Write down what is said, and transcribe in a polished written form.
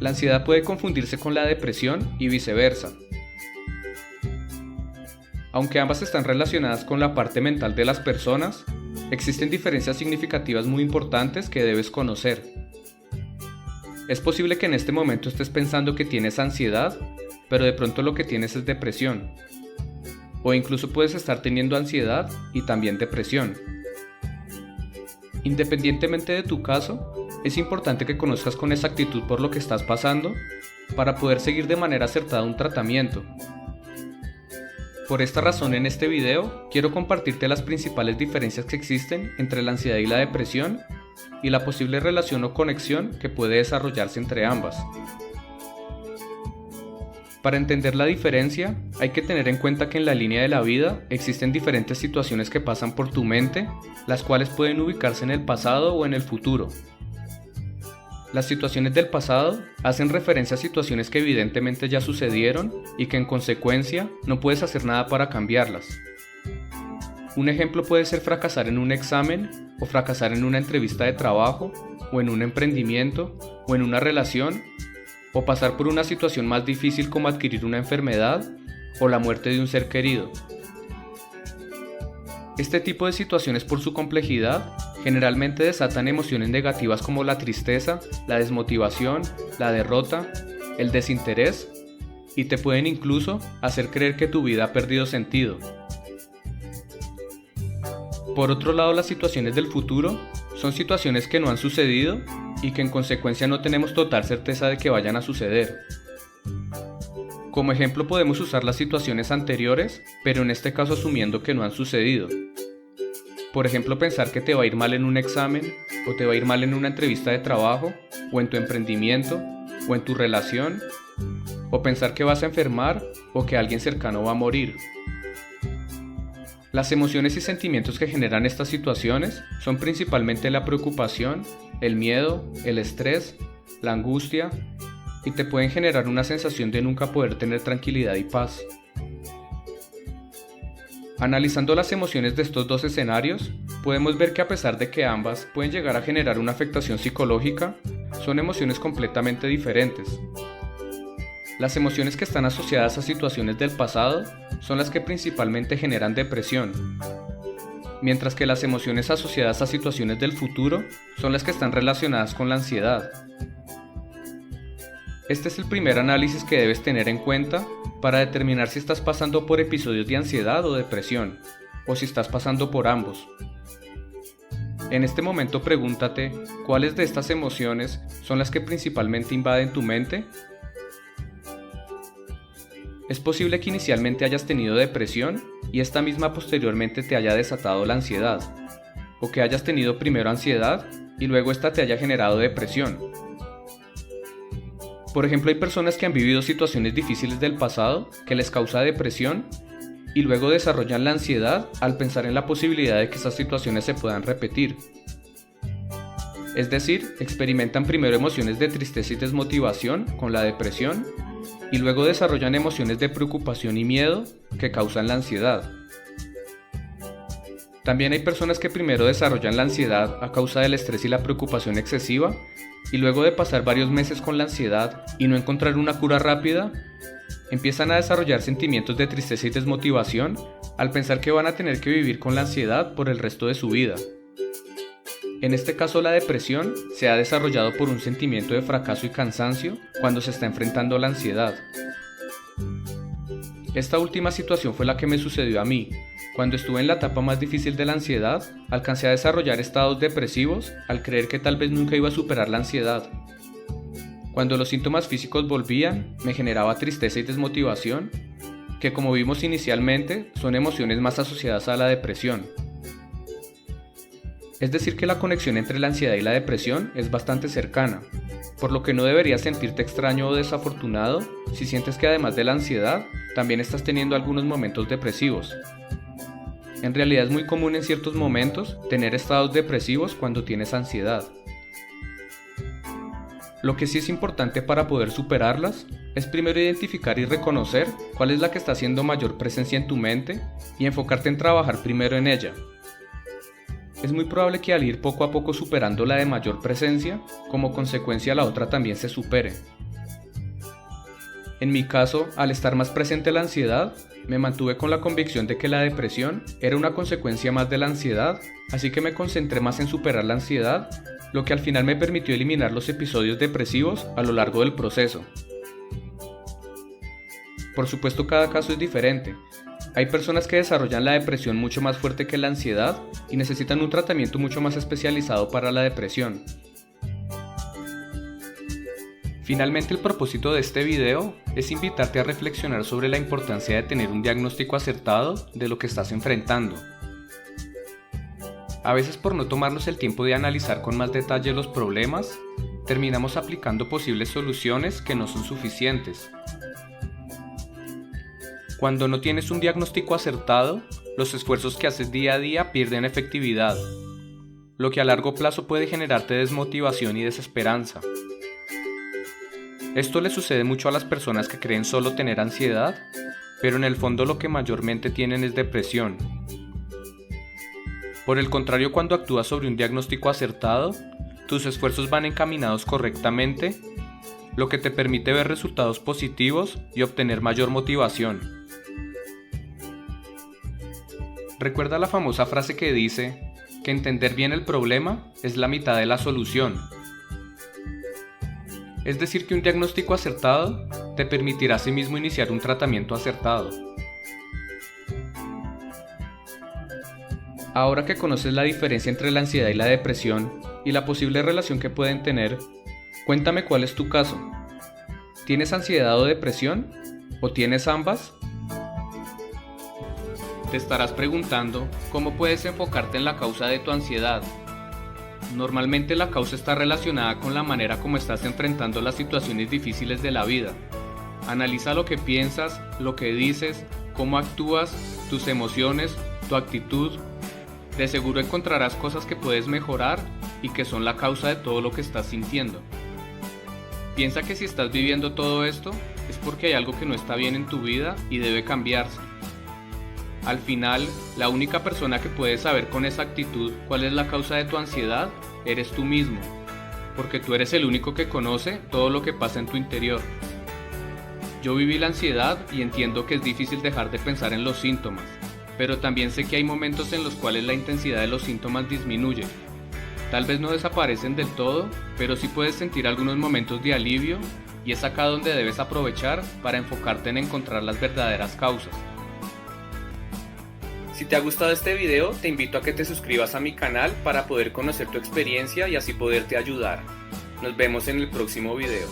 La ansiedad puede confundirse con la depresión y viceversa. Aunque ambas están relacionadas con la parte mental de las personas, existen diferencias significativas muy importantes que debes conocer. Es posible que en este momento estés pensando que tienes ansiedad, pero de pronto lo que tienes es depresión. O incluso puedes estar teniendo ansiedad y también depresión. Independientemente de tu caso, es importante que conozcas con exactitud por lo que estás pasando para poder seguir de manera acertada un tratamiento. Por esta razón, en este video quiero compartirte las principales diferencias que existen entre la ansiedad y la depresión y la posible relación o conexión que puede desarrollarse entre ambas. Para entender la diferencia, hay que tener en cuenta que en la línea de la vida existen diferentes situaciones que pasan por tu mente, las cuales pueden ubicarse en el pasado o en el futuro. Las situaciones del pasado hacen referencia a situaciones que evidentemente ya sucedieron y que en consecuencia no puedes hacer nada para cambiarlas. Un ejemplo puede ser fracasar en un examen o fracasar en una entrevista de trabajo o en un emprendimiento o en una relación o pasar por una situación más difícil como adquirir una enfermedad o la muerte de un ser querido. Este tipo de situaciones por su complejidad generalmente desatan emociones negativas como la tristeza, la desmotivación, la derrota, el desinterés y te pueden incluso hacer creer que tu vida ha perdido sentido. Por otro lado, las situaciones del futuro son situaciones que no han sucedido y que en consecuencia no tenemos total certeza de que vayan a suceder. Como ejemplo podemos usar las situaciones anteriores, pero en este caso asumiendo que no han sucedido. Por ejemplo, pensar que te va a ir mal en un examen, o te va a ir mal en una entrevista de trabajo, o en tu emprendimiento, o en tu relación, o pensar que vas a enfermar, o que alguien cercano va a morir. Las emociones y sentimientos que generan estas situaciones son principalmente la preocupación, el miedo, el estrés, la angustia, y te pueden generar una sensación de nunca poder tener tranquilidad y paz. Analizando las emociones de estos dos escenarios, podemos ver que a pesar de que ambas pueden llegar a generar una afectación psicológica, son emociones completamente diferentes. Las emociones que están asociadas a situaciones del pasado son las que principalmente generan depresión, mientras que las emociones asociadas a situaciones del futuro son las que están relacionadas con la ansiedad. Este es el primer análisis que debes tener en cuenta para determinar si estás pasando por episodios de ansiedad o depresión, o si estás pasando por ambos. En este momento pregúntate, ¿cuáles de estas emociones son las que principalmente invaden tu mente? Es posible que inicialmente hayas tenido depresión y esta misma posteriormente te haya desatado la ansiedad, o que hayas tenido primero ansiedad y luego esta te haya generado depresión. Por ejemplo, hay personas que han vivido situaciones difíciles del pasado que les causa depresión y luego desarrollan la ansiedad al pensar en la posibilidad de que esas situaciones se puedan repetir. Es decir, experimentan primero emociones de tristeza y desmotivación con la depresión y luego desarrollan emociones de preocupación y miedo que causan la ansiedad. También hay personas que primero desarrollan la ansiedad a causa del estrés y la preocupación excesiva y luego de pasar varios meses con la ansiedad y no encontrar una cura rápida, empiezan a desarrollar sentimientos de tristeza y desmotivación al pensar que van a tener que vivir con la ansiedad por el resto de su vida. En este caso, la depresión se ha desarrollado por un sentimiento de fracaso y cansancio cuando se está enfrentando a la ansiedad. Esta última situación fue la que me sucedió a mí. Cuando estuve en la etapa más difícil de la ansiedad, alcancé a desarrollar estados depresivos al creer que tal vez nunca iba a superar la ansiedad. Cuando los síntomas físicos volvían, me generaba tristeza y desmotivación, que como vimos inicialmente, son emociones más asociadas a la depresión. Es decir que la conexión entre la ansiedad y la depresión es bastante cercana, por lo que no deberías sentirte extraño o desafortunado si sientes que además de la ansiedad, también estás teniendo algunos momentos depresivos. En realidad es muy común en ciertos momentos tener estados depresivos cuando tienes ansiedad. Lo que sí es importante para poder superarlas es primero identificar y reconocer cuál es la que está haciendo mayor presencia en tu mente y enfocarte en trabajar primero en ella. Es muy probable que al ir poco a poco superando la de mayor presencia, como consecuencia la otra también se supere. En mi caso, al estar más presente la ansiedad, me mantuve con la convicción de que la depresión era una consecuencia más de la ansiedad, así que me concentré más en superar la ansiedad, lo que al final me permitió eliminar los episodios depresivos a lo largo del proceso. Por supuesto, cada caso es diferente. Hay personas que desarrollan la depresión mucho más fuerte que la ansiedad y necesitan un tratamiento mucho más especializado para la depresión. Finalmente, el propósito de este video es invitarte a reflexionar sobre la importancia de tener un diagnóstico acertado de lo que estás enfrentando. A veces, por no tomarnos el tiempo de analizar con más detalle los problemas, terminamos aplicando posibles soluciones que no son suficientes. Cuando no tienes un diagnóstico acertado, los esfuerzos que haces día a día pierden efectividad, lo que a largo plazo puede generarte desmotivación y desesperanza. Esto le sucede mucho a las personas que creen solo tener ansiedad, pero en el fondo lo que mayormente tienen es depresión. Por el contrario, cuando actúas sobre un diagnóstico acertado, tus esfuerzos van encaminados correctamente, lo que te permite ver resultados positivos y obtener mayor motivación. Recuerda la famosa frase que dice que entender bien el problema es la mitad de la solución. Es decir, que un diagnóstico acertado te permitirá asimismo iniciar un tratamiento acertado. Ahora que conoces la diferencia entre la ansiedad y la depresión y la posible relación que pueden tener, cuéntame cuál es tu caso. ¿Tienes ansiedad o depresión? ¿O tienes ambas? Te estarás preguntando cómo puedes enfocarte en la causa de tu ansiedad. Normalmente la causa está relacionada con la manera como estás enfrentando las situaciones difíciles de la vida. Analiza lo que piensas, lo que dices, cómo actúas, tus emociones, tu actitud. De seguro encontrarás cosas que puedes mejorar y que son la causa de todo lo que estás sintiendo. Piensa que si estás viviendo todo esto es porque hay algo que no está bien en tu vida y debe cambiarse. Al final, la única persona que puede saber con exactitud cuál es la causa de tu ansiedad eres tú mismo, porque tú eres el único que conoce todo lo que pasa en tu interior. Yo viví la ansiedad y entiendo que es difícil dejar de pensar en los síntomas, pero también sé que hay momentos en los cuales la intensidad de los síntomas disminuye. Tal vez no desaparecen del todo, pero sí puedes sentir algunos momentos de alivio y es acá donde debes aprovechar para enfocarte en encontrar las verdaderas causas. Si te ha gustado este video, te invito a que te suscribas a mi canal para poder conocer tu experiencia y así poderte ayudar. Nos vemos en el próximo video.